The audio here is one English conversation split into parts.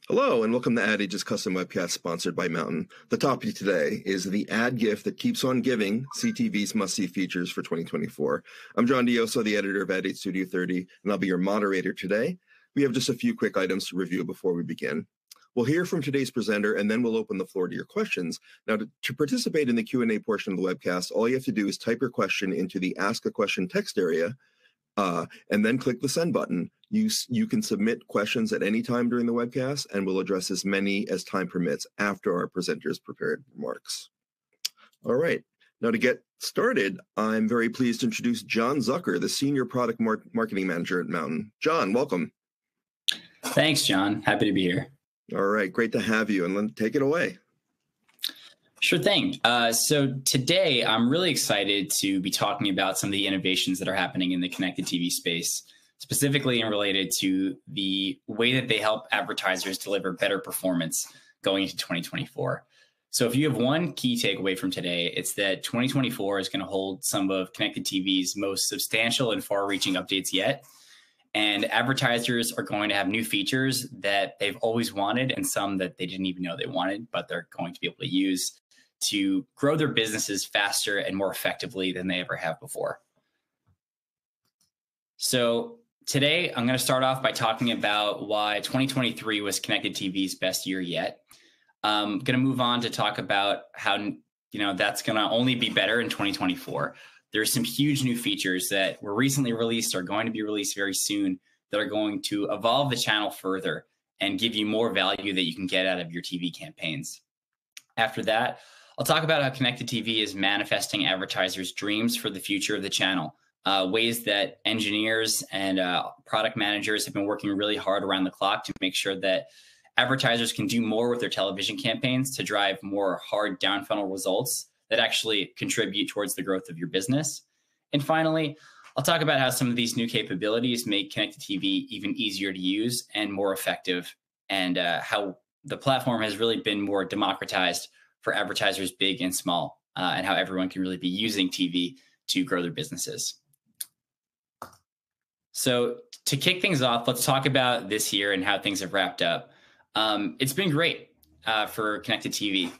Hello, and welcome to Ad Age's custom webcast sponsored by Mountain. The topic today is the ad gift that keeps on giving, CTV's must-see features for 2024. I'm John Dioso, the editor of Ad Age Studio 30, and I'll be your moderator today. We have just a few quick items to review before we begin. We'll hear from today's presenter, and then we'll open the floor to your questions. Now, to participate in the Q&A portion of the webcast, all you have to do is type your question into the Ask a Question text area, and then click the send button. You can submit questions at any time during the webcast, and we'll address as many as time permits after our presenters' prepared remarks. All right. Now, to get started, I'm very pleased to introduce John Zucker, the Senior Product Marketing Manager at Mountain. John, welcome. Thanks, John. Happy to be here. All right. Great to have you. And take it away. Sure thing. So today, I'm really excited to be talking about some of the innovations that are happening in the connected TV space, specifically related to the way that they help advertisers deliver better performance going into 2024. So if you have one key takeaway from today, it's that 2024 is going to hold some of connected TV's most substantial and far-reaching updates yet. And advertisers are going to have new features that they've always wanted and some that they didn't even know they wanted, but they're going to be able to use to grow their businesses faster and more effectively than they ever have before. So today, I'm going to start off by talking about why 2023 was connected TV's best year yet. I'm going to move on to talk about how that's going to only be better in 2024. There's some huge new features that were recently released or going to be released very soon that are going to evolve the channel further and give you more value that you can get out of your TV campaigns. After that, I'll talk about how connected TV is manifesting advertisers' dreams for the future of the channel, ways that engineers and product managers have been working really hard around the clock to make sure that advertisers can do more with their television campaigns to drive more hard down funnel results that actually contribute towards the growth of your business. And finally, I'll talk about how some of these new capabilities make connected TV even easier to use and more effective, and how the platform has really been more democratized for advertisers big and small, and how everyone can really be using TV to grow their businesses. So to kick things off, let's talk about this year and how things have wrapped up. It's been great for connected TV.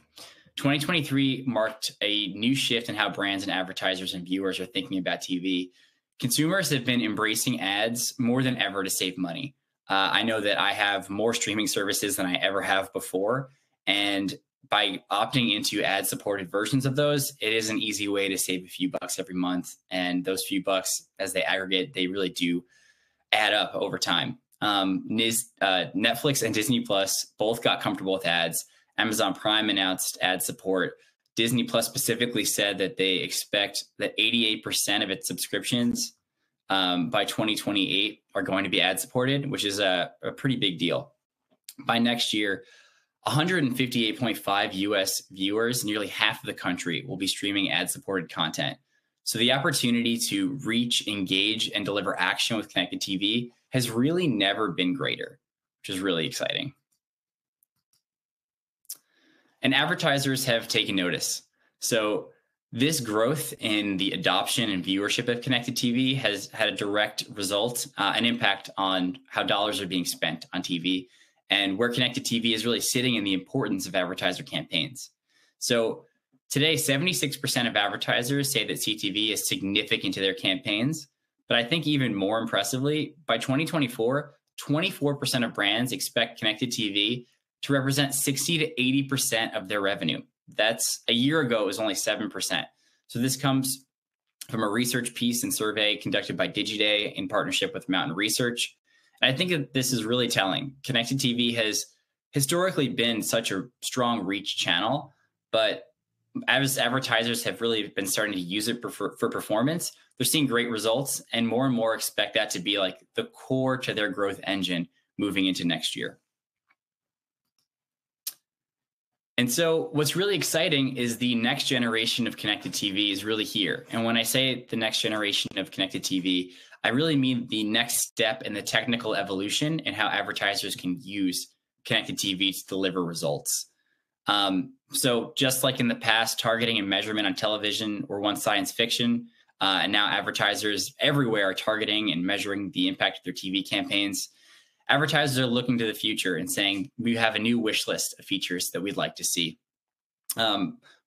2023 marked a new shift in how brands and advertisers and viewers are thinking about TV. Consumers have been embracing ads more than ever to save money. I know that I have more streaming services than I ever have before, and by opting into ad-supported versions of those, it is an easy way to save a few bucks every month. And those few bucks, as they aggregate, they really do add up over time. Netflix and Disney Plus both got comfortable with ads. Amazon Prime announced ad support. Disney Plus specifically said that they expect that 88% of its subscriptions by 2028 are going to be ad-supported, which is a pretty big deal. By next year, 158.5 US viewers, nearly half of the country, will be streaming ad-supported content. So the opportunity to reach, engage, and deliver action with connected TV has really never been greater, which is really exciting. And advertisers have taken notice. So this growth in the adoption and viewership of connected TV has had a direct result, an impact on how dollars are being spent on TV, and where connected TV is really sitting in the importance of advertiser campaigns. So today, 76% of advertisers say that CTV is significant to their campaigns. But I think even more impressively, by 2024, 24% of brands expect connected TV to represent 60 to 80% of their revenue. That's a year ago, it was only 7%. So this comes from a research piece and survey conducted by Digiday in partnership with Mountain Research. And I think that this is really telling. Connected TV has historically been such a strong reach channel, but as advertisers have really been starting to use it for performance, they're seeing great results, and more expect that to be like the core to their growth engine moving into next year. And so what's really exciting is the next generation of connected TV is really here. And when I say the next generation of connected TV, I really mean the next step in the technical evolution and how advertisers can use connected TV to deliver results. So just like in the past, targeting and measurement on television were once science fiction, and now advertisers everywhere are targeting and measuring the impact of their TV campaigns. advertisers are looking to the future and saying, we have a new wish list of features that we'd like to see.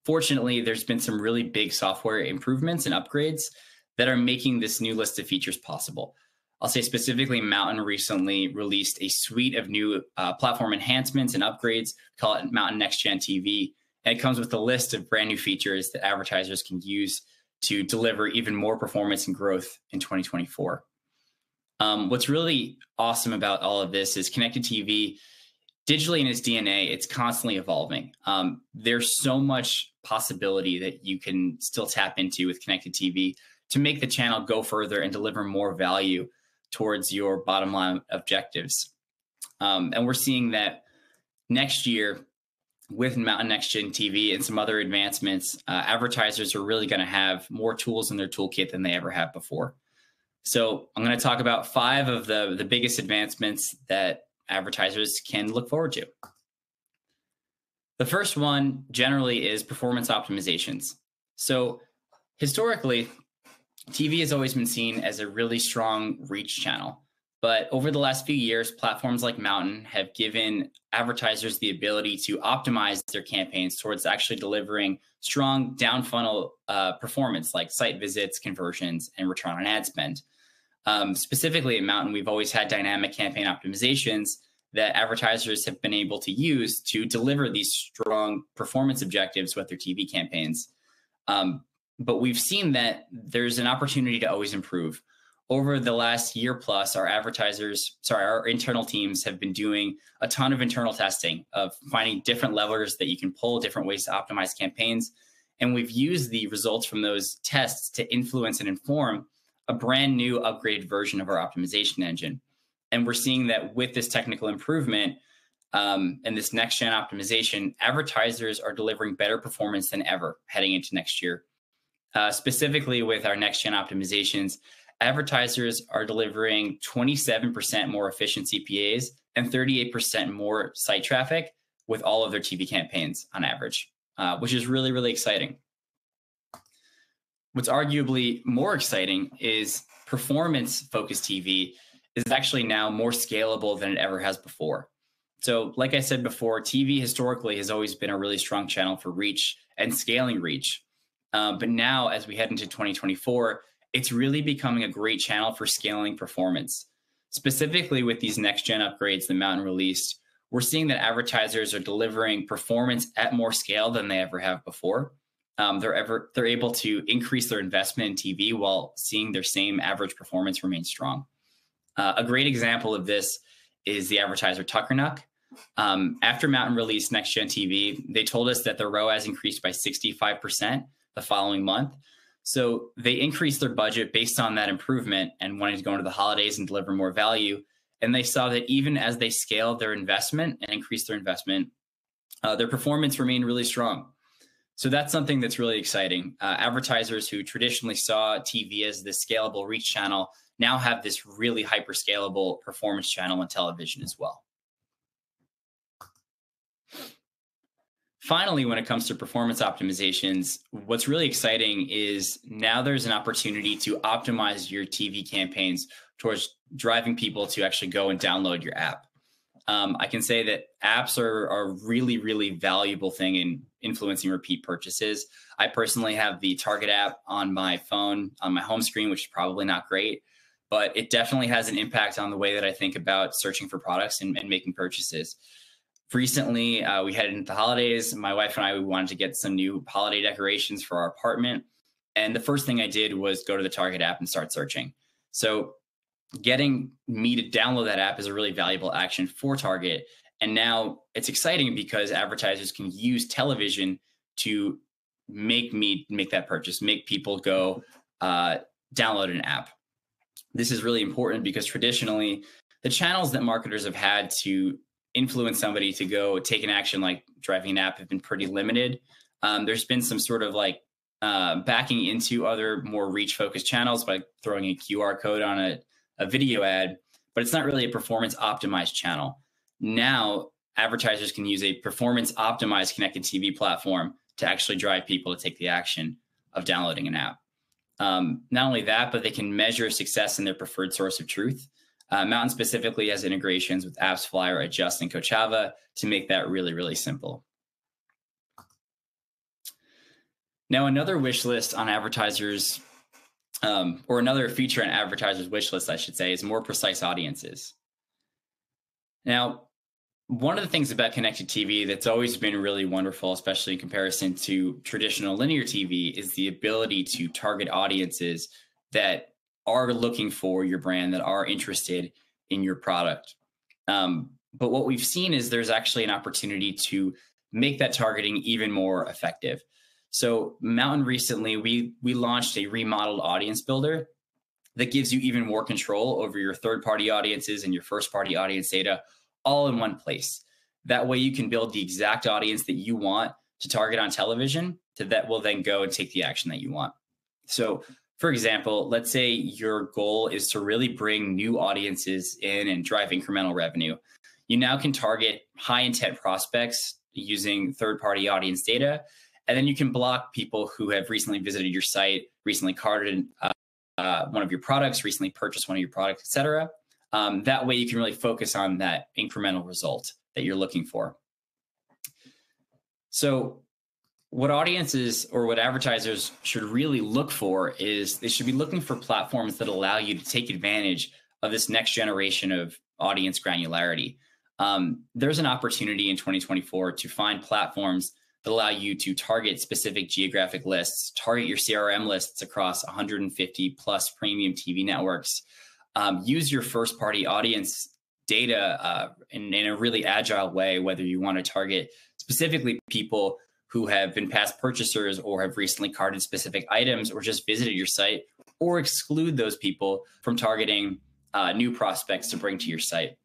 Fortunately, there's been some really big software improvements and upgrades that are making this new list of features possible. I'll say specifically, Mountain recently released a suite of new platform enhancements and upgrades, call it Mountain Next Gen TV. And it comes with a list of brand new features that advertisers can use to deliver even more performance and growth in 2024. What's really awesome about all of this is connected TV, digitally in its DNA, it's constantly evolving. There's so much possibility that you can still tap into with connected TV to make the channel go further and deliver more value towards your bottom line objectives. And we're seeing that next year with Mountain Next Gen TV and some other advancements, advertisers are really going to have more tools in their toolkit than they ever have before. So I'm going to talk about 5 of the biggest advancements that advertisers can look forward to. The first one generally is performance optimizations. So historically, TV has always been seen as a really strong reach channel. But over the last few years, platforms like Mountain have given advertisers the ability to optimize their campaigns towards actually delivering strong down funnel performance like site visits, conversions, and return on ad spend. Specifically at Mountain, we've always had dynamic campaign optimizations that advertisers have been able to use to deliver these strong performance objectives with their TV campaigns. But we've seen that there's an opportunity to always improve. Over the last year plus, our internal teams have been doing a ton of internal testing of finding different levers that you can pull, different ways to optimize campaigns. And we've used the results from those tests to influence and inform a brand new upgraded version of our optimization engine. And we're seeing that with this technical improvement and this next gen optimization, advertisers are delivering better performance than ever heading into next year. Specifically with our next gen optimizations, advertisers are delivering 27% more efficient CPAs and 38% more site traffic with all of their TV campaigns on average, which is really, really exciting. What's arguably more exciting is performance-focused TV is actually now more scalable than it ever has before. So like I said before, TV historically has always been a really strong channel for reach and scaling reach. But now as we head into 2024, it's really becoming a great channel for scaling performance. Specifically with these next-gen upgrades that Mountain released, we're seeing that advertisers are delivering performance at more scale than they ever have before. They're able to increase their investment in TV while seeing their same average performance remain strong. A great example of this is the advertiser Tuckernuck. After Mountain released Next Gen TV, they told us that their ROAS increased by 65% the following month. So they increased their budget based on that improvement and wanted to go into the holidays and deliver more value. And they saw that even as they scaled their investment and increased their investment, their performance remained really strong. So that's something that's really exciting. Advertisers who traditionally saw TV as the scalable reach channel now have this really hyper scalable performance channel on television as well. Finally, when it comes to performance optimizations, what's really exciting is now there's an opportunity to optimize your TV campaigns towards driving people to actually go and download your app. I can say that apps are a really, really valuable thing in influencing repeat purchases. I personally have the Target app on my phone, on my home screen, which is probably not great, but it definitely has an impact on the way that I think about searching for products and making purchases. Recently, we headed into the holidays. My wife and I, we wanted to get some new holiday decorations for our apartment. And the first thing I did was go to the Target app and start searching. So getting me to download that app is a really valuable action for Target. And now it's exciting because advertisers can use television to make me make that purchase, make people go download an app. This is really important because traditionally, the channels that marketers have had to influence somebody to go take an action like driving an app have been pretty limited. There's been some sort of like backing into other more reach-focused channels by throwing a QR code on a video ad, but it's not really a performance-optimized channel. Now, advertisers can use a performance-optimized connected TV platform to actually drive people to take the action of downloading an app. Not only that, but they can measure success in their preferred source of truth. Mountain specifically has integrations with AppsFlyer, Adjust, and Kochava to make that really, really simple. Now, another wish list on advertisers, or another feature on advertisers' wish list, I should say, is more precise audiences. Now, one of the things about connected TV that's always been really wonderful, especially in comparison to traditional linear TV, is the ability to target audiences that are looking for your brand, that are interested in your product. But what we've seen is there's actually an opportunity to make that targeting even more effective. So Mountain recently, we launched a remodeled audience builder that gives you even more control over your third-party audiences and your first-party audience data all in one place. That way you can build the exact audience that you want to target on television that will then go and take the action that you want. So for example, let's say your goal is to really bring new audiences in and drive incremental revenue. You now can target high intent prospects using third-party audience data, and then you can block people who have recently visited your site, recently carded one of your products, recently purchased one of your products, et cetera. That way you can really focus on that incremental result that you're looking for. So what audiences or what advertisers should really look for is they should be looking for platforms that allow you to take advantage of this next generation of audience granularity. There's an opportunity in 2024 to find platforms that allow you to target specific geographic lists, target your CRM lists across 150 plus premium TV networks, use your first party audience data in a really agile way, whether you want to target specifically people who have been past purchasers or have recently carded specific items or just visited your site, or exclude those people from targeting new prospects to bring to your site.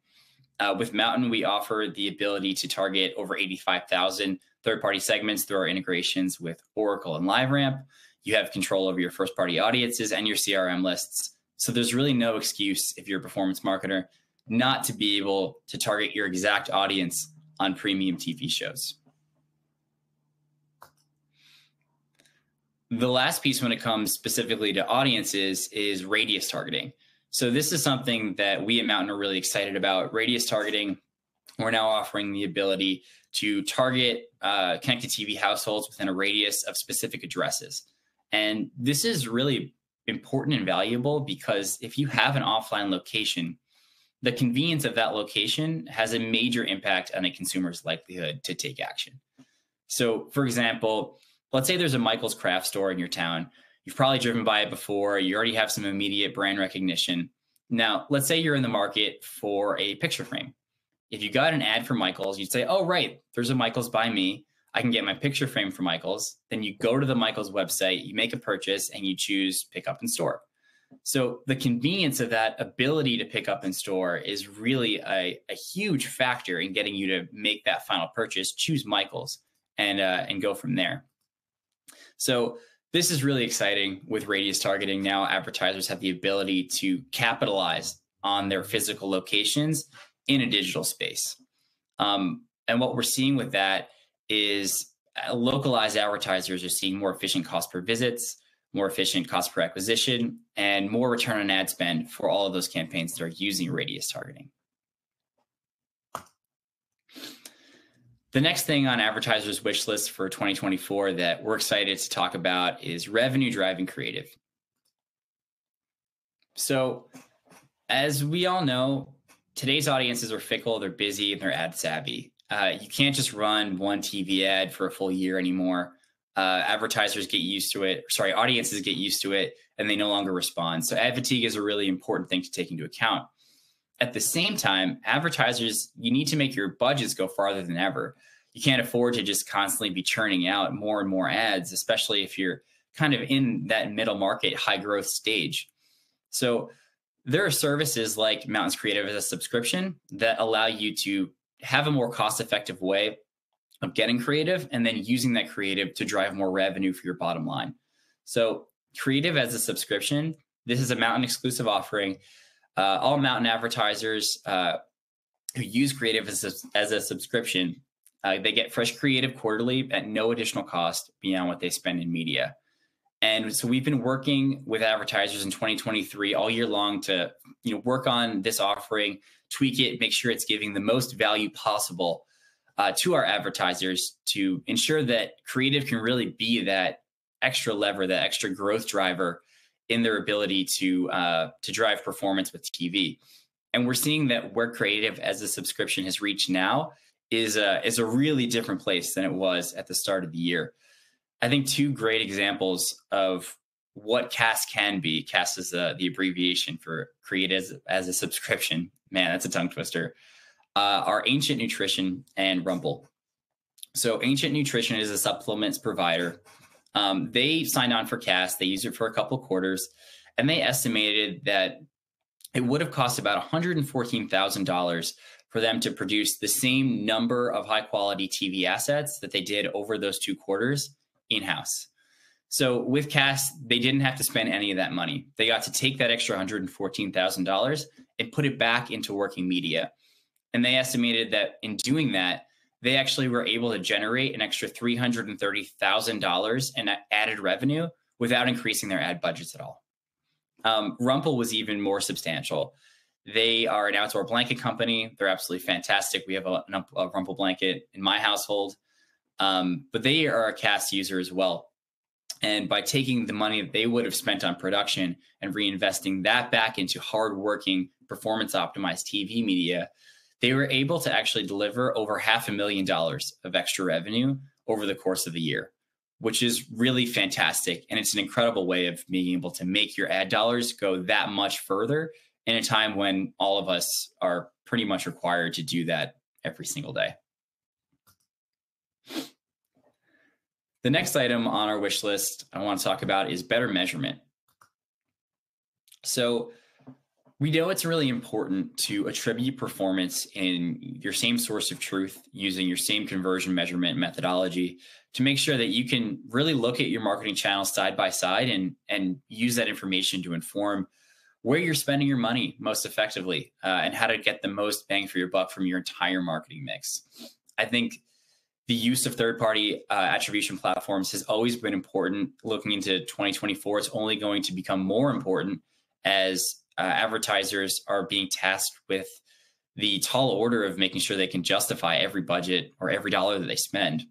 With Mountain, we offer the ability to target over 85,000 third-party segments through our integrations with Oracle and LiveRamp. You have control over your first-party audiences and your CRM lists. So there's really no excuse if you're a performance marketer not to be able to target your exact audience on premium TV shows. The last piece when it comes specifically to audiences is radius targeting. So this is something that we at Mountain are really excited about. Radius targeting, we're now offering the ability to target connected TV households within a radius of specific addresses. And this is really important and valuable because if you have an offline location, the convenience of that location has a major impact on a consumer's likelihood to take action. So for example, let's say there's a Michael's craft store in your town. You've probably driven by it before. You already have some immediate brand recognition. Now, let's say you're in the market for a picture frame. If you got an ad for Michael's, you'd say, oh, right, there's a Michael's by me. I can get my picture frame for Michael's. Then you go to the Michael's website, you make a purchase, and you choose pick up in store. So the convenience of that ability to pick up in store is really a huge factor in getting you to make that final purchase, choose Michael's, and go from there. So this is really exciting with radius targeting. Now advertisers have the ability to capitalize on their physical locations in a digital space. And what we're seeing with that is localized advertisers are seeing more efficient cost per visits, more efficient cost per acquisition, and more return on ad spend for all of those campaigns that are using radius targeting. The next thing on advertisers' wish list for 2024 that we're excited to talk about is revenue driving creative. So as we all know, today's audiences are fickle, they're busy, and they're ad savvy. You can't just run one TV ad for a full year anymore. Advertisers get used to it, audiences get used to it, and they no longer respond. So ad fatigue is a really important thing to take into account. At the same time, advertisers, you need to make your budgets go farther than ever. You can't afford to just constantly be churning out more and more ads, especially if you're kind of in that middle market, high growth stage. So there are services like Mountain's Creative as a subscription that allow you to have a more cost-effective way of getting creative and then using that creative to drive more revenue for your bottom line. So Creative as a subscription, this is a Mountain exclusive offering. All Mountain advertisers who use Creative as a subscription, they get fresh creative quarterly at no additional cost beyond what they spend in media. And so we've been working with advertisers in 2023 all year long to, work on this offering, tweak it, make sure it's giving the most value possible to our advertisers to ensure that creative can really be that extra lever, that extra growth driver in their ability to drive performance with TV. And we're seeing that where creative as a subscription has reached now is a really different place than it was at the start of the year. I think two great examples of what CAS can be. CAS is the abbreviation for Create as a Subscription. Man, that's a tongue twister. Are Ancient Nutrition and Rumple. So Ancient Nutrition is a supplements provider. They signed on for CAS. They used it for a couple of quarters, and they estimated that it would have cost about $114,000 for them to produce the same number of high quality TV assets that they did over those 2 quarters in-house. So with CAS, they didn't have to spend any of that money. They got to take that extra $114,000 and put it back into working media. And they estimated that in doing that, they actually were able to generate an extra $330,000 in added revenue without increasing their ad budgets at all. Rumple was even more substantial. They are an outdoor blanket company. They're absolutely fantastic. We have a Rumple blanket in my household, but they are a CAS user as well. And by taking the money that they would have spent on production and reinvesting that back into hardworking, performance-optimized TV media, they were able to actually deliver over $500,000 of extra revenue over the course of the year, which is really fantastic. And it's an incredible way of being able to make your ad dollars go that much further in a time when all of us are pretty much required to do that every single day. The next item on our wish list I want to talk about is better measurement. So we know it's really important to attribute performance in your same source of truth using your same conversion measurement methodology to make sure that you can really look at your marketing channels side by side and use that information to inform where you're spending your money most effectively and how to get the most bang for your buck from your entire marketing mix. I think the use of third-party attribution platforms has always been important. Looking into 2024, it's only going to become more important as advertisers are being tasked with the tall order of making sure they can justify every budget or every dollar that they spend.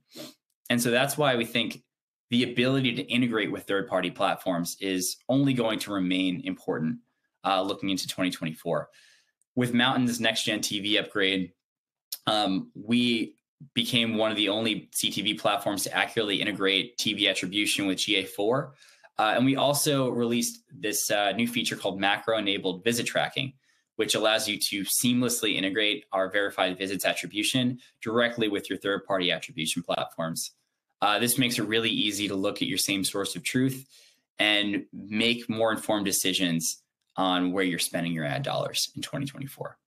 And so that's why we think the ability to integrate with third-party platforms is only going to remain important looking into 2024. With Mountain's next-gen TV upgrade, we became one of the only CTV platforms to accurately integrate TV attribution with GA4. And we also released this new feature called macro-enabled visit tracking, which allows you to seamlessly integrate our verified visits attribution directly with your third-party attribution platforms. This makes it really easy to look at your same source of truth and make more informed decisions on where you're spending your ad dollars in 2024.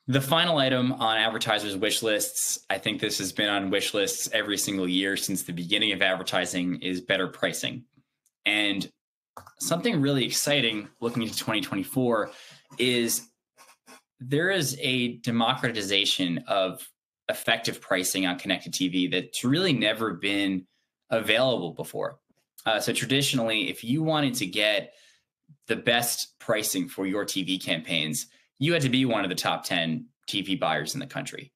The final item on advertisers' wish lists, I think this has been on wish lists every single year since the beginning of advertising, is better pricing. And something really exciting looking into 2024 is there is a democratization of effective pricing on connected TV that's really never been available before. So traditionally, if you wanted to get the best pricing for your TV campaigns, you had to be one of the top 10 TV buyers in the country.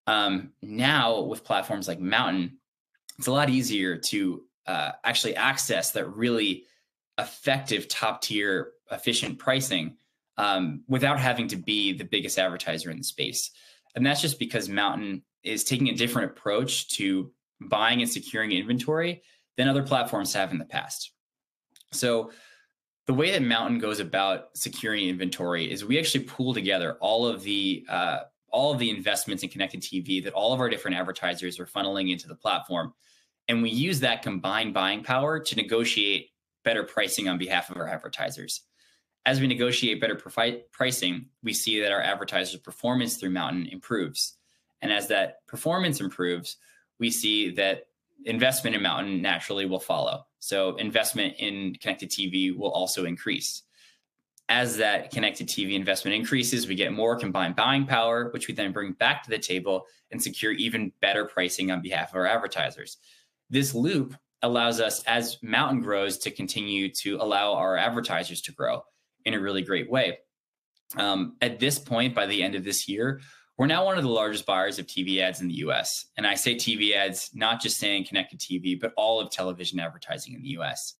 Now, with platforms like Mountain, it's a lot easier to actually access that really effective, top-tier, efficient pricing without having to be the biggest advertiser in the space. And that's just because Mountain is taking a different approach to buying and securing inventory than other platforms have in the past. So the way that Mountain goes about securing inventory is we actually pool together all of the investments in connected TV that all of our different advertisers are funneling into the platform. And we use that combined buying power to negotiate better pricing on behalf of our advertisers. As we negotiate better pricing, we see that our advertisers' performance through Mountain improves. And as that performance improves, we see that investment in Mountain naturally will follow. So investment in connected TV will also increase. as that connected TV investment increases, we get more combined buying power, which we then bring back to the table and secure even better pricing on behalf of our advertisers. This loop allows us, as Mountain grows, to continue to allow our advertisers to grow in a really great way. At this point, by the end of this year, we're now one of the largest buyers of TV ads in the US. And I say TV ads, not just saying connected TV, but all of television advertising in the US.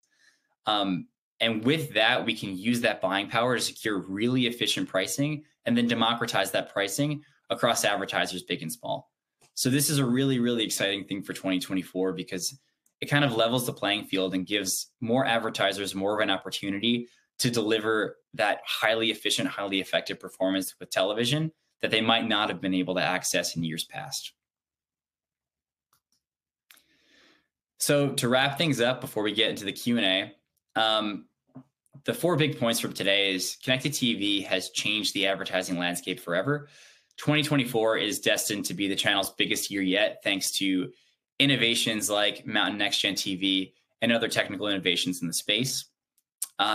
And with that, we can use that buying power to secure really efficient pricing and then democratize that pricing across advertisers, big and small. So this is a really, really exciting thing for 2024 because it kind of levels the playing field and gives more advertisers more of an opportunity to deliver that highly efficient, highly effective performance with television that they might not have been able to access in years past. So to wrap things up before we get into the Q&A, the 4 big points from today is connected TV has changed the advertising landscape forever. 2024 is destined to be the channel's biggest year yet, thanks to innovations like Mountain NextGen TV and other technical innovations in the space.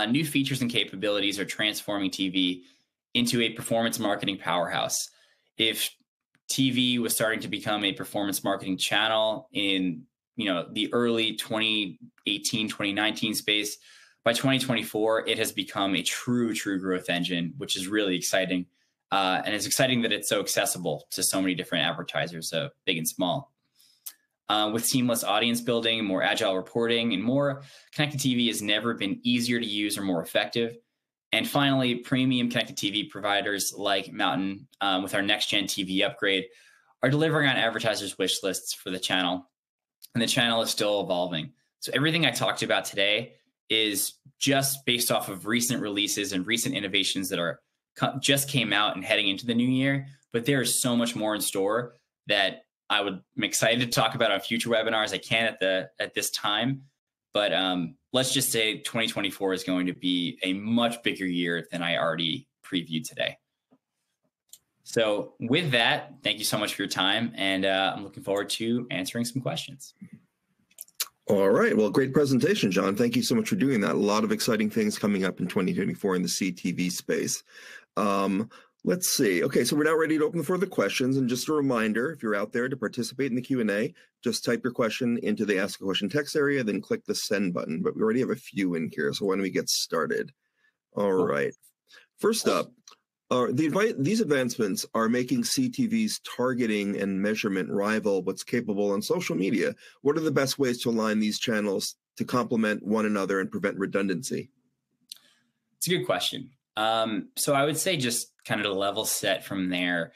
New features and capabilities are transforming TV into a performance marketing powerhouse. If TV was starting to become a performance marketing channel in the early 2018, 2019 space, by 2024, it has become a true growth engine, which is really exciting. And it's exciting that it's so accessible to so many different advertisers, big and small. With seamless audience building, more agile reporting, and more, connected TV has never been easier to use or more effective. And finally, premium connected TV providers like Mountain, with our NextGen TV upgrade, are delivering on advertisers' wish lists for the channel. And the channel is still evolving. So everything I talked about today is just based off of recent releases and recent innovations that are just came out and heading into the new year. But there is so much more in store that I'm excited to talk about on future webinars. I can't at this time, but let's just say 2024 is going to be a much bigger year than I already previewed today. So with that, thank you so much for your time, and I'm looking forward to answering some questions. All right. Well, great presentation, John. Thank you so much for doing that. A lot of exciting things coming up in 2024 in the CTV space. Let's see. Okay, so we're now ready to open for the questions. And just a reminder, if you're out there to participate in the Q&A, just type your question into the Ask a Question text area, then click the send button. But we already have a few in here, so why don't we get started? All right. First up, these advancements are making CTV's targeting and measurement rival what's capable on social media. What are the best ways to align these channels to complement one another and prevent redundancy? It's a good question. So I would say just kind of to level set from there,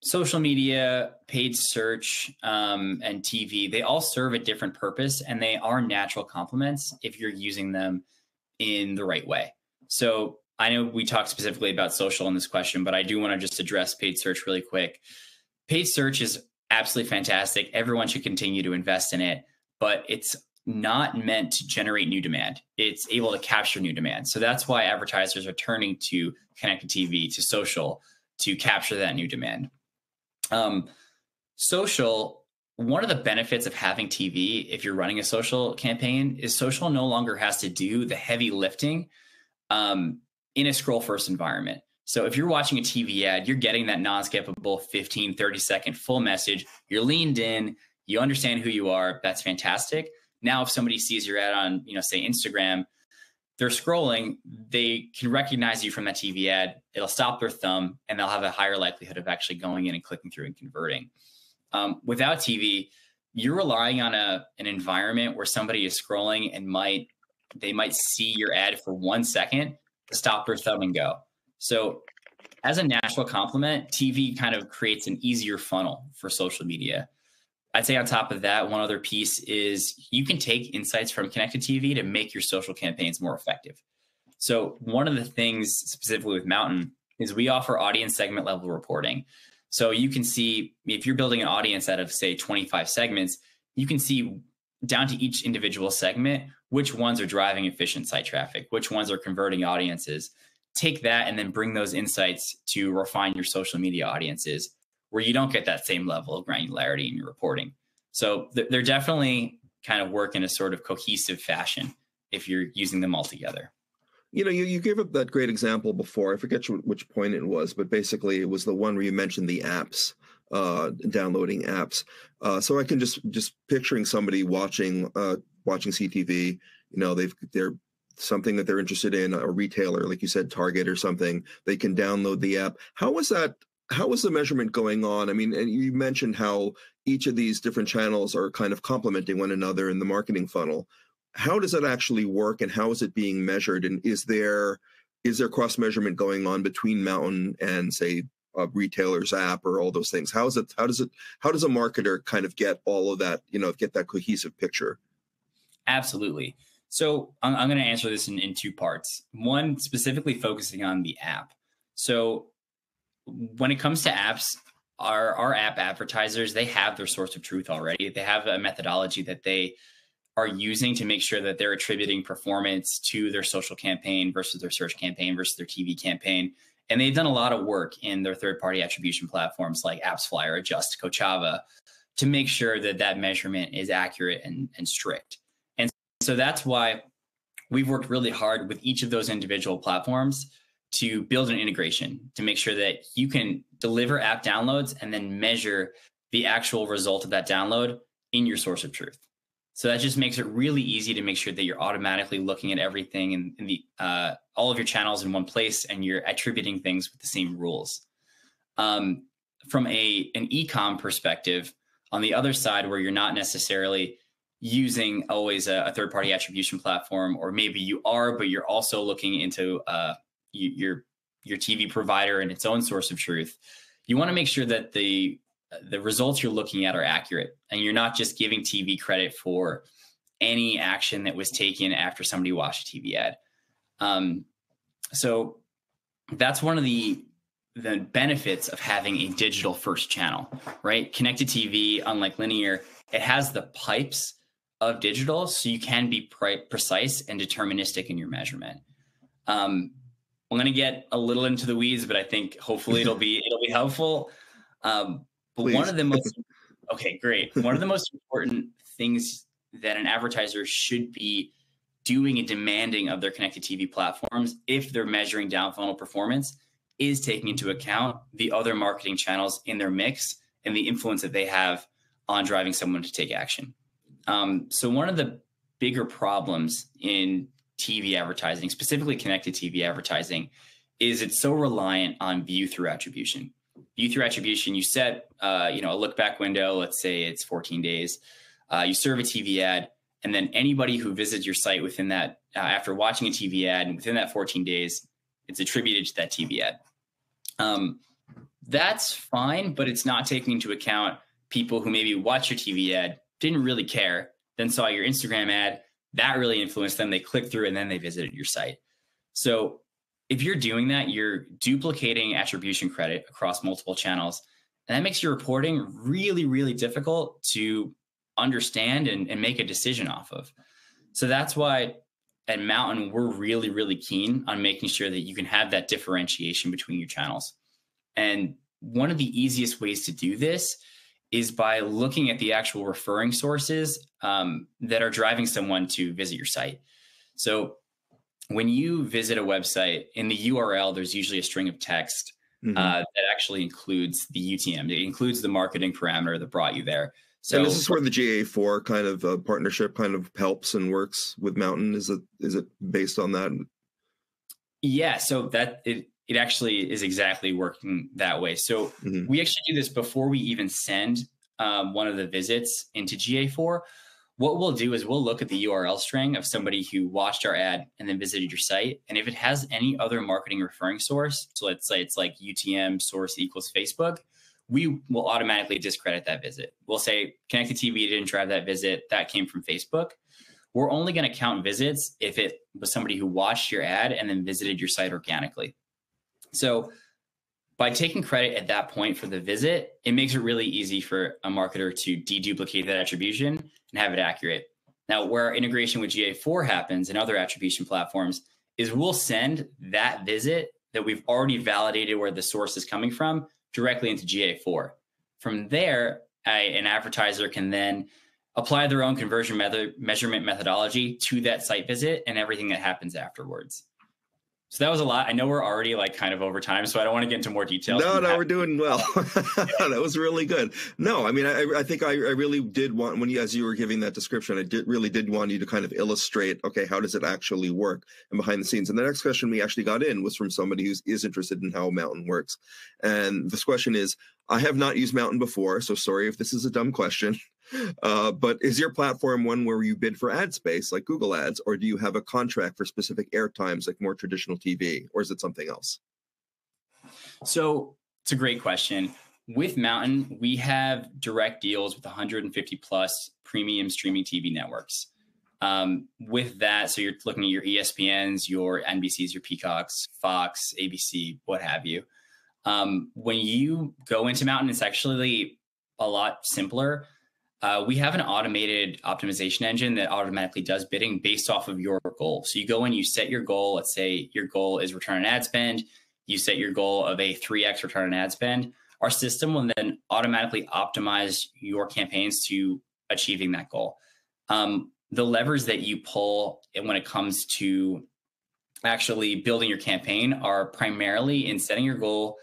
social media, paid search, and TV, they all serve a different purpose, and they are natural complements if you're using them in the right way. So I know we talked specifically about social in this question, but I do want to just address paid search really quick. Paid search is absolutely fantastic. Everyone should continue to invest in it, but it's not meant to generate new demand. It's able to capture new demand. So that's why advertisers are turning to connected TV, to social, to capture that new demand. Social, one of the benefits of having TV, if you're running a social campaign, is social no longer has to do the heavy lifting in a scroll first environment. So if you're watching a TV ad, you're getting that non-skippable 15, 30-second full message. You're leaned in, you understand who you are. That's fantastic. Now, if somebody sees your ad on, say Instagram, they're scrolling, they can recognize you from that TV ad. It'll stop their thumb, and they'll have a higher likelihood of actually going in and clicking through and converting. Without TV, you're relying on an environment where somebody is scrolling and they might see your ad for 1 second, stop their thumb and go. So as a natural complement, TV kind of creates an easier funnel for social media. I'd say on top of that, one other piece is you can take insights from connected TV to make your social campaigns more effective. So one of the things specifically with Mountain is we offer audience segment level reporting. So you can see if you're building an audience out of, say, 25 segments, you can see down to each individual segment, which ones are driving efficient site traffic, which ones are converting audiences. Take that and then bring those insights to refine your social media audiences, where you don't get that same level of granularity in your reporting. So they're definitely kind of work in a sort of cohesive fashion if you're using them all together. You gave up that great example before. I forget which point it was, but basically it was the one where you mentioned the apps, downloading apps. So I can just picturing somebody watching CTV. They're something that they're interested in, a retailer, like you said, Target or something. They can download the app. How was that? How was the measurement going on? I mean, and you mentioned how each of these different channels are kind of complementing one another in the marketing funnel. How does that actually work, and how is it being measured? And is there cross measurement going on between Mountain and, say, a retailer's app or all those things? How does a marketer kind of get all of that, get that cohesive picture? Absolutely. So I'm going to answer this in two parts. One, specifically focusing on the app. So when it comes to apps, our app advertisers, they have their source of truth already. They have a methodology that they are using to make sure that they're attributing performance to their social campaign versus their search campaign versus their TV campaign. And they've done a lot of work in their third-party attribution platforms like AppsFlyer, Adjust, Kochava to make sure that that measurement is accurate and strict. And so that's why we've worked really hard with each of those individual platforms to build an integration to make sure that you can deliver app downloads and then measure the actual result of that download in your source of truth. So that just makes it really easy to make sure that you're automatically looking at everything in the all of your channels in one place, and you're attributing things with the same rules. From an e-com perspective, on the other side, where you're not necessarily using always a third-party attribution platform, or maybe you are, but you're also looking into your TV provider and its own source of truth, you want to make sure that the results you're looking at are accurate, and you're not just giving TV credit for any action that was taken after somebody watched a TV ad. So that's one of the benefits of having a digital first channel, right? Connected TV, unlike linear, it has the pipes of digital, so you can be precise and deterministic in your measurement. I'm going to get a little into the weeds, but I think hopefully it'll be helpful. But Please. one of the most, okay, great. One of the most important things that an advertiser should be doing and demanding of their connected TV platforms, if they're measuring down funnel performance, is taking into account the other marketing channels in their mix and the influence that they have on driving someone to take action. So one of the bigger problems in TV advertising, specifically connected TV advertising, is it's so reliant on view through attribution. View through attribution, you set a look back window, let's say it's 14 days. You serve a TV ad, and then anybody who visits your site within that, after watching a TV ad, and within that 14 days, it's attributed to that TV ad. That's fine, but it's not taking into account people who maybe watched your TV ad, didn't really care, then saw your Instagram ad, that really influenced them. They clicked through and then they visited your site. So if you're doing that, you're duplicating attribution credit across multiple channels. And that makes your reporting really, really difficult to understand and make a decision off of. So that's why at Mountain, we're really, really keen on making sure that you can have that differentiation between your channels. And one of the easiest ways to do this is by looking at the actual referring sources that are driving someone to visit your site. So when you visit a website, in the URL, there's usually a string of text that actually includes the UTM. It includes the marketing parameter that brought you there. So and this is where the GA4 kind of partnership kind of helps and works with Mountain. Is it based on that? Yeah, so that it actually is exactly working that way. So we actually do this before we even send one of the visits into GA4. What we'll do is we'll look at the URL string of somebody who watched our ad and then visited your site. And if it has any other marketing referring source, so let's say it's like UTM source equals Facebook, we will automatically discredit that visit. We'll say connected TV didn't drive that visit. That came from Facebook. We're only going to count visits if it was somebody who watched your ad and then visited your site organically. So by taking credit at that point for the visit, it makes it really easy for a marketer to deduplicate that attribution and have it accurate. Now, where our integration with GA4 happens and other attribution platforms is we'll send that visit that we've already validated where the source is coming from directly into GA4. From there, an advertiser can then apply their own conversion measurement methodology to that site visit and everything that happens afterwards. So that was a lot. I know we're already like kind of over time, so I don't want to get into more details. No, we're doing well. That was really good. No, I mean, I think I really did want, as you were giving that description, I really did want you to kind of illustrate, okay, how does it actually work and behind the scenes? And the next question we actually got in was from somebody who is interested in how Mountain works. And this question is, I have not used Mountain before, so sorry if this is a dumb question. But is your platform one where you bid for ad space like Google Ads, or do you have a contract for specific air times like more traditional TV, or is it something else? So it's a great question. With Mountain, we have direct deals with 150 plus premium streaming TV networks. With that, so you're looking at your ESPNs, your NBCs, your Peacocks, Fox, ABC, what have you. When you go into Mountain, it's actually a lot simpler. We have an automated optimization engine that automatically does bidding based off of your goal. So you go in, you set your goal. Let's say your goal is return on ad spend. You set your goal of a 3x return on ad spend. Our system will then automatically optimize your campaigns to achieving that goal. The levers that you pull when it comes to actually building your campaign are primarily in setting your goal,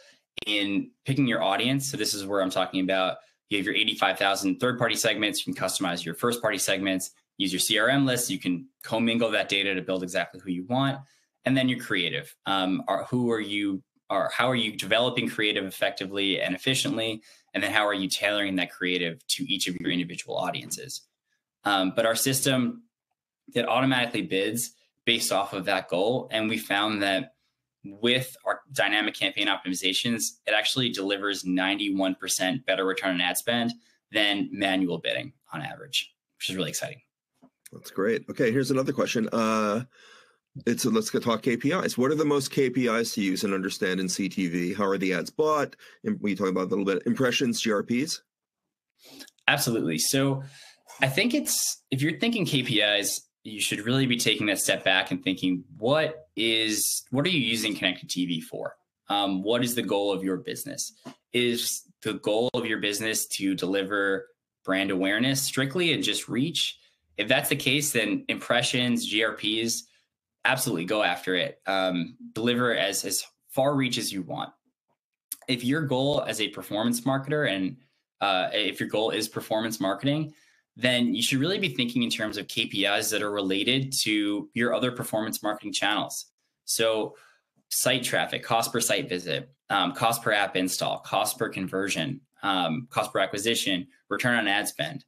in picking your audience. So this is where I'm talking about. You have your 85,000 third-party segments. You can customize your first-party segments, use your CRM list. You can commingle that data to build exactly who you want. And then your creative. How are you developing creative effectively and efficiently? And then how are you tailoring that creative to each of your individual audiences? But our system, it automatically bids based off of that goal. And we found that with our dynamic campaign optimizations, it actually delivers 91% better return on ad spend than manual bidding on average, which is really exciting. That's great. Okay, here's another question. Let's go talk KPIs. What are the most KPIs to use and understand in CTV? How are the ads bought? And we talk about a little bit impressions, GRPs. Absolutely. So I think if you're thinking KPIs, you should really be taking that step back and thinking, what are you using connected TV for? What is the goal of your business? Is the goal of your business to deliver brand awareness strictly and just reach? If that's the case, then impressions, GRPs, absolutely go after it. Deliver as far reach as you want. If your goal as a performance marketer and if your goal is performance marketing, then you should really be thinking in terms of KPIs that are related to your other performance marketing channels. So site traffic, cost per site visit, cost per app install, cost per conversion, cost per acquisition, return on ad spend.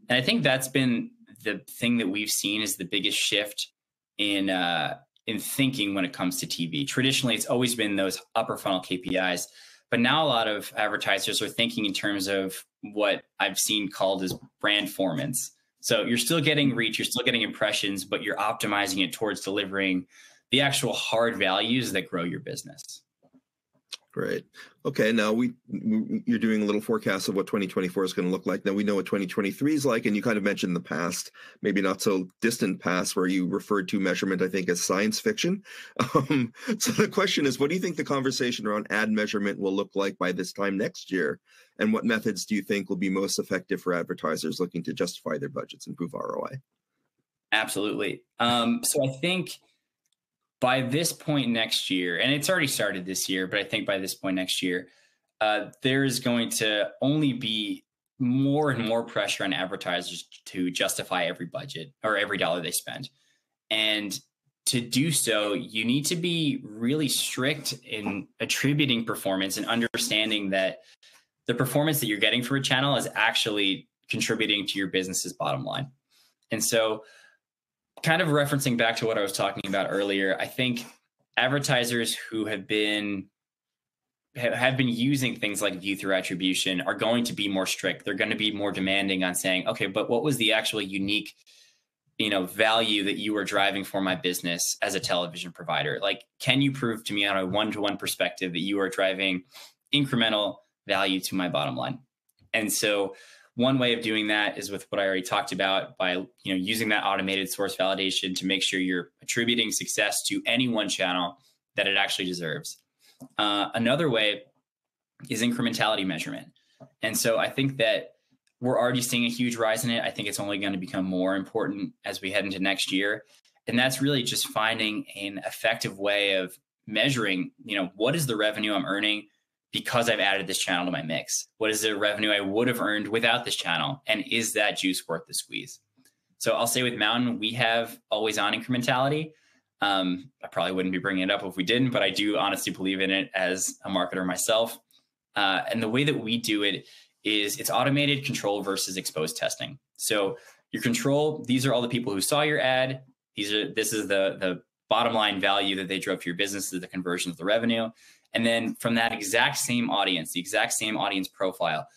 And I think that's been the thing that we've seen is the biggest shift in thinking when it comes to TV. Traditionally, it's always been those upper funnel KPIs. But now a lot of advertisers are thinking in terms of what I've seen called as brand formance. So you're still getting reach, you're still getting impressions, but you're optimizing it towards delivering the actual hard values that grow your business. Great. Okay, now you're doing a little forecast of what 2024 is going to look like. Now we know what 2023 is like, and you kind of mentioned the past, maybe not so distant past, where you referred to measurement, I think, as science fiction. So the question is, what do you think the conversation around ad measurement will look like by this time next year? And what methods do you think will be most effective for advertisers looking to justify their budgets and improve ROI? Absolutely. So I think by this point next year, and it's already started this year, but I think by this point next year, there's going to only be more and more pressure on advertisers to justify every budget or every dollar they spend. And to do so, you need to be really strict in attributing performance and understanding that the performance that you're getting for a channel is actually contributing to your business's bottom line. And so kind of referencing back to what I was talking about earlier, I think advertisers who have been using things like view through attribution are going to be more strict. They're going to be more demanding on saying, okay, but what was the actual unique, value that you were driving for my business as a television provider? Like, can you prove to me on a one-to-one perspective that you are driving incremental value to my bottom line? And so one way of doing that is with what I already talked about by using that automated source validation to make sure you're attributing success to any one channel that it actually deserves. Another way is incrementality measurement. And so I think that we're already seeing a huge rise in it. I think it's only going to become more important as we head into next year. And that's really just finding an effective way of measuring, what is the revenue I'm earning because I've added this channel to my mix? What is the revenue I would have earned without this channel? And is that juice worth the squeeze? So I'll say with Mountain, we have always on incrementality. I probably wouldn't be bringing it up if we didn't, but I do honestly believe in it as a marketer myself. And the way that we do it is it's automated control versus exposed testing. So your control, these are all the people who saw your ad. This is the bottom line value that they drove to your business, the conversions, the revenue. And then from that exact same audience, the exact same audience profile,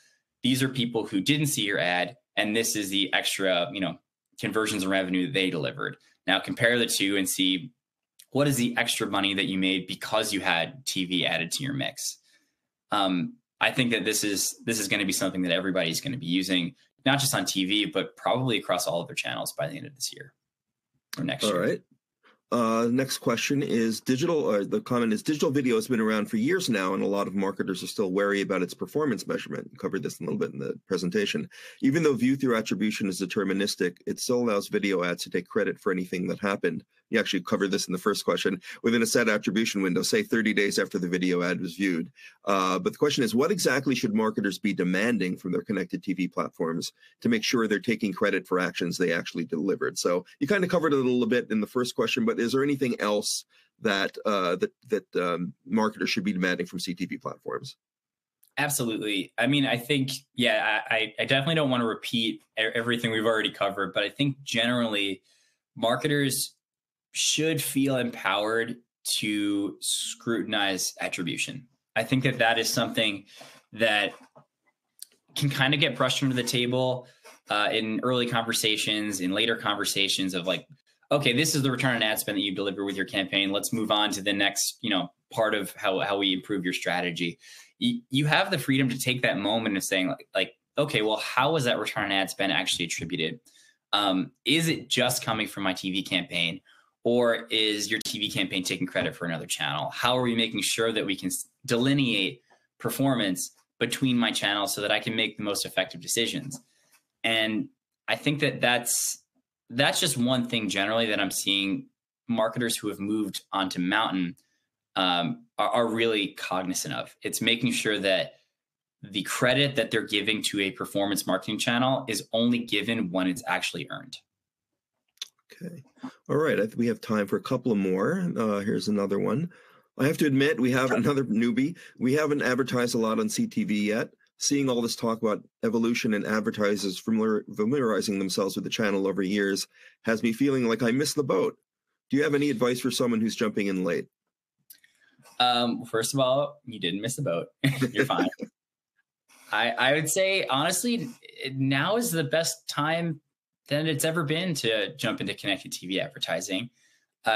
these are people who didn't see your ad. And this is the extra, conversions and revenue that they delivered. Now compare the two and see what is the extra money that you made because you had TV added to your mix. I think that this is going to be something that everybody's going to be using, not just on TV, but probably across all of their channels by the end of this year or next year. All right. Next question is the comment is digital video has been around for years now, and a lot of marketers are still wary about its performance measurement. We covered this a little bit in the presentation. Even though view-through attribution is deterministic, it still allows video ads to take credit for anything that happened. You actually covered this in the first question. Within a set attribution window, say 30 days after the video ad was viewed. But the question is, what exactly should marketers be demanding from their connected TV platforms to make sure they're taking credit for actions they actually delivered? So you kind of covered it a little bit in the first question, but is there anything else that marketers should be demanding from CTV platforms? Absolutely. I mean, I think, I definitely don't want to repeat everything we've already covered, but I think generally marketers should feel empowered to scrutinize attribution. I think that is something that can kind of get brushed under the table in early conversations, in later conversations of like, okay, this is the return on ad spend that you deliver with your campaign. Let's move on to the next, part of how we improve your strategy. You have the freedom to take that moment of saying like, okay, well, how was that return on ad spend actually attributed? Is it just coming from my TV campaign, or is your TV campaign taking credit for another channel? How are we making sure that we can delineate performance between my channels so that I can make the most effective decisions? And I think that's just one thing generally that I'm seeing marketers who have moved onto Mountain are really cognizant of. It's making sure that the credit that they're giving to a performance marketing channel is only given when it's actually earned. Okay. All right. We have time for a couple of more. Here's another one. I have to admit, we have another newbie. We haven't advertised a lot on CTV yet. Seeing all this talk about evolution and advertisers familiarizing themselves with the channel over years has me feeling like I missed the boat. Do you have any advice for someone who's jumping in late? First of all, you didn't miss the boat. You're fine. I would say, honestly, now is the best time than it's ever been to jump into connected TV advertising.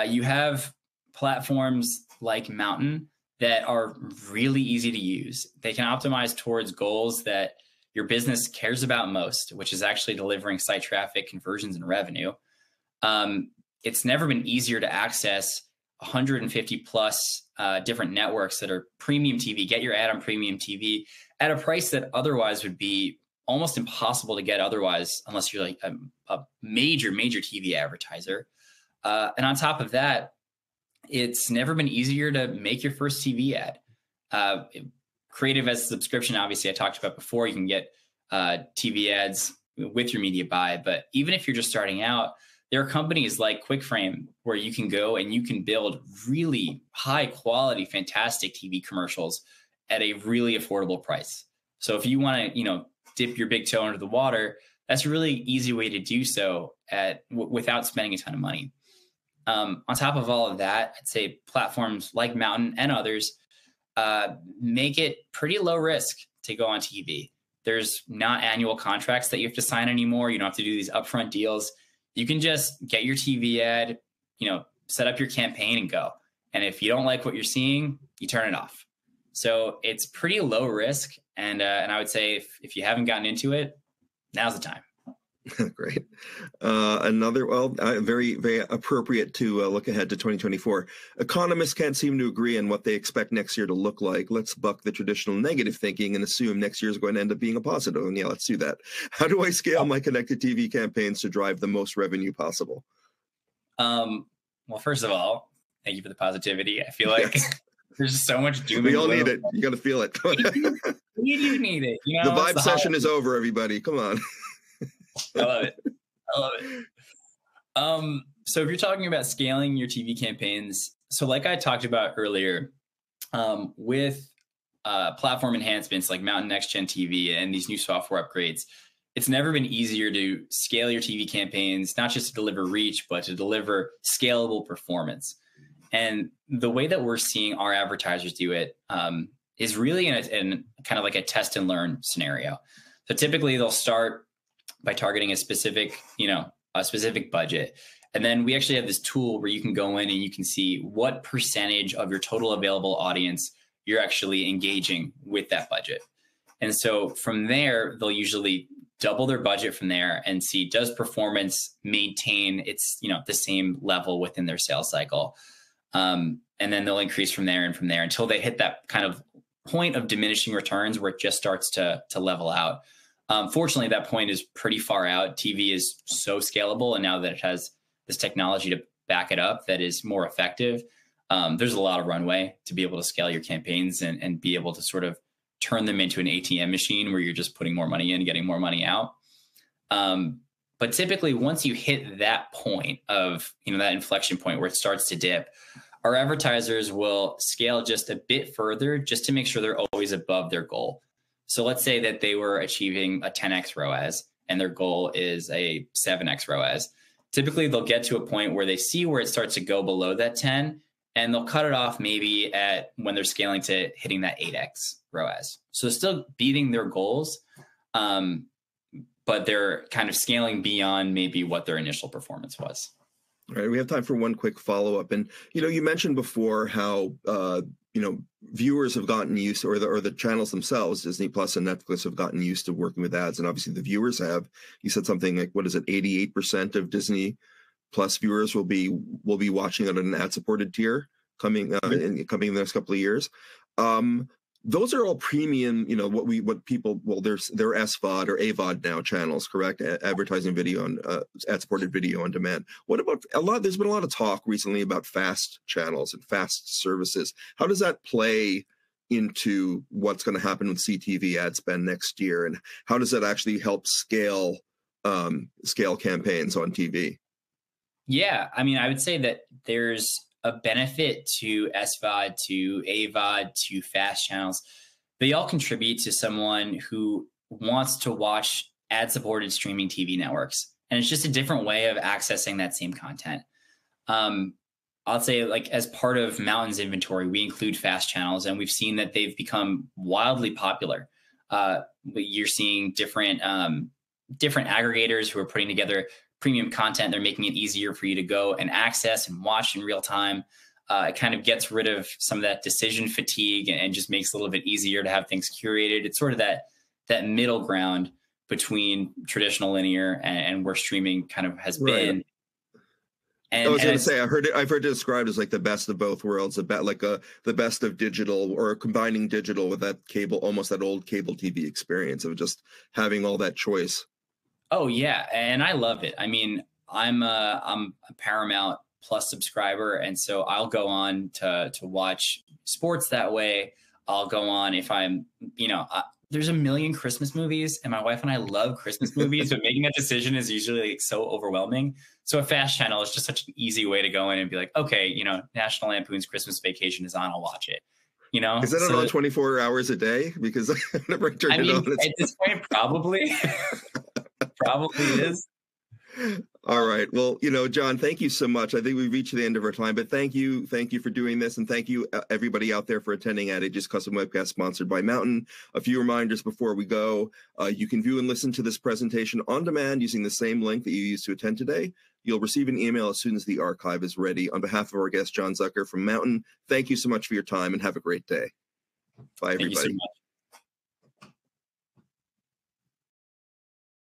You have platforms like Mountain that are really easy to use. They can optimize towards goals that your business cares about most, which is actually delivering site traffic, conversions, and revenue. It's never been easier to access 150 plus different networks that are premium TV. Get your ad on premium TV at a price that otherwise would be almost impossible to get otherwise, unless you're like a major TV advertiser. And on top of that, it's never been easier to make your first TV ad. Creative as a subscription, obviously, I talked about before. You can get TV ads with your media buy. But even if you're just starting out, there are companies like QuickFrame where you can go and you can build really high quality, fantastic TV commercials at a really affordable price. So if you want to, dip your big toe into the water, that's a really easy way to do so without spending a ton of money. On top of all of that, I'd say platforms like Mountain and others make it pretty low risk to go on TV. There's not annual contracts that you have to sign anymore. You don't have to do these upfront deals. You can just get your TV ad, set up your campaign and go. And if you don't like what you're seeing, you turn it off. So it's pretty low risk. And I would say if you haven't gotten into it, now's the time. Great. Very, very appropriate to look ahead to 2024. Economists can't seem to agree on what they expect next year to look like. Let's buck the traditional negative thinking and assume next year is going to end up being a positive. And yeah, let's do that. How do I scale my connected TV campaigns to drive the most revenue possible? Well, first of all, Thank you for the positivity. I feel like there's just so much doom. We all need it. You got to feel it. You do need it. You The know, vibe session is over, everybody. Come on. I love it. I love it. So if you're talking about scaling your TV campaigns, so like I talked about earlier, with platform enhancements like Mountain Next Gen TV and these new software upgrades, it's never been easier to scale your TV campaigns, not just to deliver reach, but to deliver scalable performance. And the way that we're seeing our advertisers do it is really in kind of like a test and learn scenario. So typically they'll start by targeting a specific budget. And then we actually have this tool where you can go in and you can see what percentage of your total available audience you're actually engaging with that budget. And so from there, they'll usually double their budget from there and see, does performance maintain its, the same level within their sales cycle? And then they'll increase from there and from there until they hit that kind of point of diminishing returns where it just starts to level out. Fortunately, that point is pretty far out. TV is so scalable, and now that it has this technology to back it up that is more effective, there's a lot of runway to be able to scale your campaigns and be able to sort of turn them into an ATM machine where you're just putting more money in, getting more money out. But typically, once you hit that point of, that inflection point where it starts to dip, our advertisers will scale just a bit further just to make sure they're always above their goal. So let's say that they were achieving a 10x ROAS and their goal is a 7x ROAS. Typically, they'll get to a point where they see where it starts to go below that 10, and they'll cut it off maybe at when they're scaling to hitting that 8x ROAS. So still beating their goals, but they're kind of scaling beyond maybe what their initial performance was. All right, we have time for one quick follow-up. And, you mentioned before how, viewers have gotten used, or the channels themselves, Disney Plus and Netflix, have gotten used to working with ads. And obviously the viewers have. You said something like, 88% of Disney Plus viewers will be watching it on an ad-supported tier coming in the next couple of years. Those are all premium, they're SVOD or AVOD now channels, correct? Advertising video on ad-supported video on demand. What about there's been a lot of talk recently about fast channels and fast services. How does that play into what's going to happen with CTV ad spend next year? And how does that actually help scale campaigns on TV? Yeah, I would say that there's a benefit to SVOD, to AVOD, to fast channels. They all contribute to someone who wants to watch ad-supported streaming TV networks. And it's just a different way of accessing that same content. I'll say, like, as part of Mountain's inventory, we include fast channels, and we've seen that they've become wildly popular. You're seeing different aggregators who are putting together premium content. They're making it easier for you to go and access and watch in real time. It kind of gets rid of some of that decision fatigue and just makes it a little bit easier to have things curated. It's sort of that middle ground between traditional linear and where streaming kind of has been. And, I was going to say, I've heard it described as like the best of both worlds, the best of digital, or combining digital with that cable, almost that old cable TV experience of just having all that choice. Oh yeah, and I love it. I'm a Paramount Plus subscriber, and so I'll go on to watch sports that way. I'll go on if I'm, there's a million Christmas movies, and my wife and I love Christmas movies, but making that decision is usually so overwhelming. So a fast channel is just such an easy way to go in and be like, okay, National Lampoon's Christmas Vacation is on, I'll watch it. Is that on 24 hours a day? Because I've never turned it on. At this point, probably. Probably is. All right. Well, John, thank you so much. I think we've reached the end of our time, but thank you for doing this. And thank you everybody out there for attending Ad Age's custom webcast sponsored by Mountain. A few reminders before we go. You can view and listen to this presentation on demand using the same link that you used to attend today. You'll receive an email as soon as the archive is ready. On behalf of our guest, John Zucker from Mountain, thank you so much for your time and have a great day. Bye, everybody. Thank you so much.